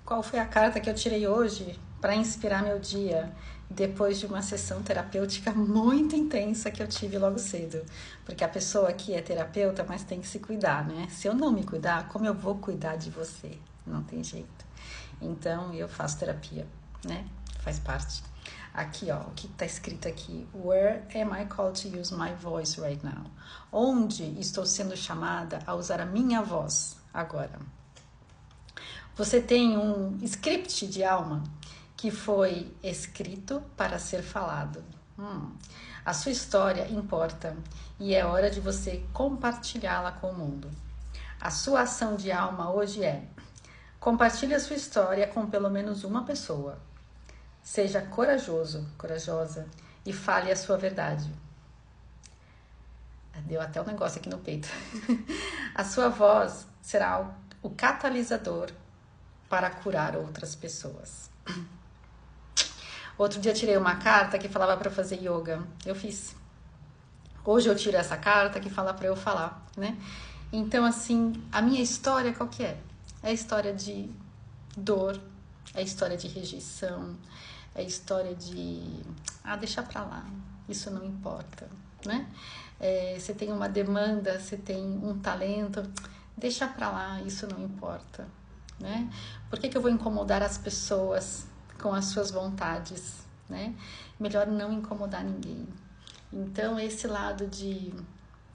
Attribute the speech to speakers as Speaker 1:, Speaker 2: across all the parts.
Speaker 1: qual foi a carta que eu tirei hoje para inspirar meu dia, depois de uma sessão terapêutica muito intensa que eu tive logo cedo. Porque a pessoa aqui é terapeuta, mas tem que se cuidar, né? Se eu não me cuidar, como eu vou cuidar de você? Não tem jeito. Então, eu faço terapia, né? Faz parte. Aqui, ó, o que está escrito aqui? Where am I called to use my voice right now? Onde estou sendo chamada a usar a minha voz agora? Você tem um script de alma que foi escrito para ser falado. A sua história importa e é hora de você compartilhá-la com o mundo. A sua ação de alma hoje é: compartilhe a sua história com pelo menos uma pessoa. Seja corajoso, corajosa e fale a sua verdade. Deu até um negócio aqui no peito. A sua voz será o catalisador para curar outras pessoas. Outro dia tirei uma carta que falava para fazer yoga. Eu fiz. Hoje eu tiro essa carta que fala para eu falar, né? Então, assim, a minha história qual que é? É a história de dor, é a história de rejeição, é a história de... deixa pra lá, isso não importa, né? Você tem uma demanda, você tem um talento, deixa pra lá, isso não importa, né? Por que eu vou incomodar as pessoas com as suas vontades, né? Melhor não incomodar ninguém. Então, esse lado de...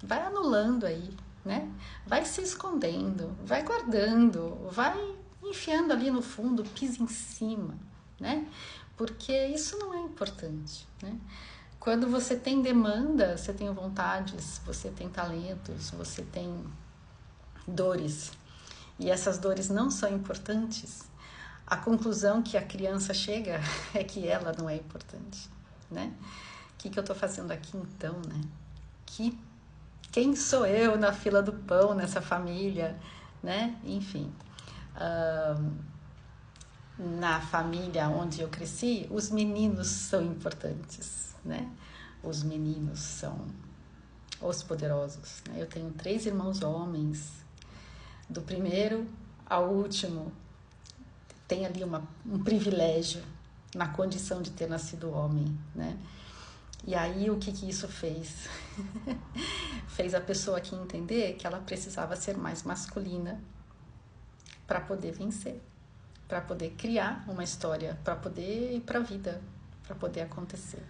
Speaker 1: vai anulando aí, né? Vai se escondendo, vai guardando, vai enfiando ali no fundo, pisa em cima, né? Porque isso não é importante, né? Quando você tem demanda, você tem vontades, você tem talentos, você tem dores, e essas dores não são importantes, a conclusão que a criança chega é que ela não é importante, né? O que eu tô fazendo aqui então, né? Quem sou eu na fila do pão, nessa família, né? Enfim, na família onde eu cresci, os meninos são importantes, né? Os meninos são os poderosos, né? Eu tenho 3 irmãos homens, do primeiro ao último, tem ali um privilégio na condição de ter nascido homem, né? E aí, o que isso fez? Fez a pessoa aqui entender que ela precisava ser mais masculina para poder vencer, para poder criar uma história, para poder ir para a vida, para poder acontecer.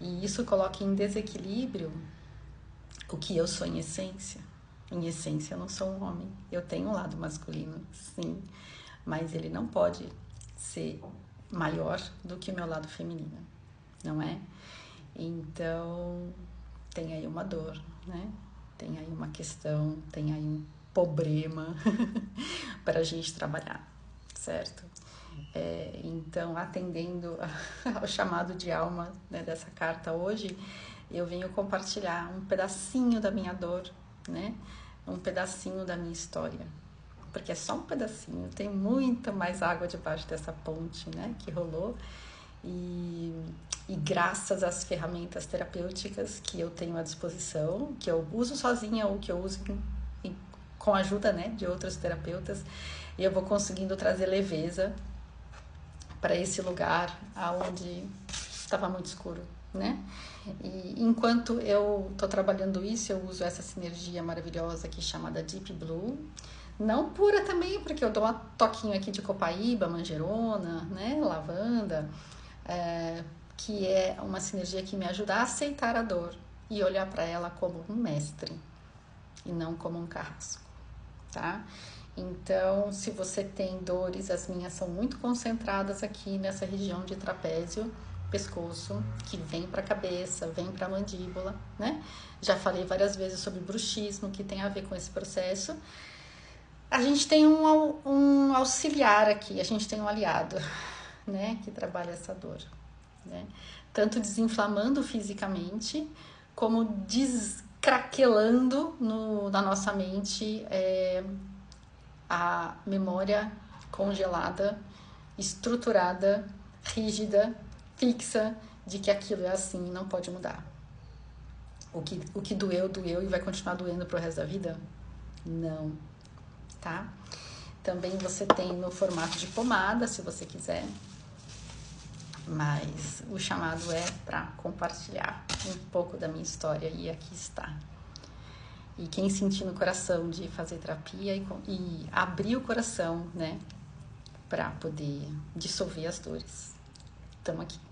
Speaker 1: E isso coloca em desequilíbrio o que eu sou em essência. Em essência, eu não sou um homem. Eu tenho um lado masculino, sim, mas ele não pode ser maior do que o meu lado feminino, não é? Então, tem aí uma dor, né? Tem aí uma questão, tem aí um problema para a gente trabalhar, certo? Então, atendendo ao chamado de alma, né, dessa carta hoje, eu venho compartilhar um pedacinho da minha dor, né? Um pedacinho da minha história, porque é só um pedacinho, tem muita mais água debaixo dessa ponte, né, que rolou. E graças às ferramentas terapêuticas que eu tenho à disposição, que eu uso sozinha ou que eu uso com a ajuda, né, de outros terapeutas, eu vou conseguindo trazer leveza para esse lugar onde estava muito escuro, né? E enquanto eu estou trabalhando isso, eu uso essa sinergia maravilhosa aqui chamada Deep Blue, não pura também, porque eu dou um toquinho aqui de copaíba, manjerona, né, lavanda, que é uma sinergia que me ajuda a aceitar a dor e olhar para ela como um mestre e não como um carrasco, tá? Então, se você tem dores, as minhas são muito concentradas aqui nessa região de trapézio, pescoço, que vem para a cabeça, vem para a mandíbula, né? Já falei várias vezes sobre bruxismo, que tem a ver com esse processo. A gente tem um auxiliar aqui, a gente tem um aliado, né, que trabalha essa dor, né? Tanto desinflamando fisicamente, como descraquelando na nossa mente a memória congelada, estruturada, rígida, fixa, de que aquilo é assim e não pode mudar. O que doeu, doeu e vai continuar doendo pro resto da vida? Não, tá? Também você tem no formato de pomada, se você quiser. Mas o chamado é para compartilhar um pouco da minha história e aqui está. E quem sentir no coração de fazer terapia e abrir o coração, né, para poder dissolver as dores, estamos aqui.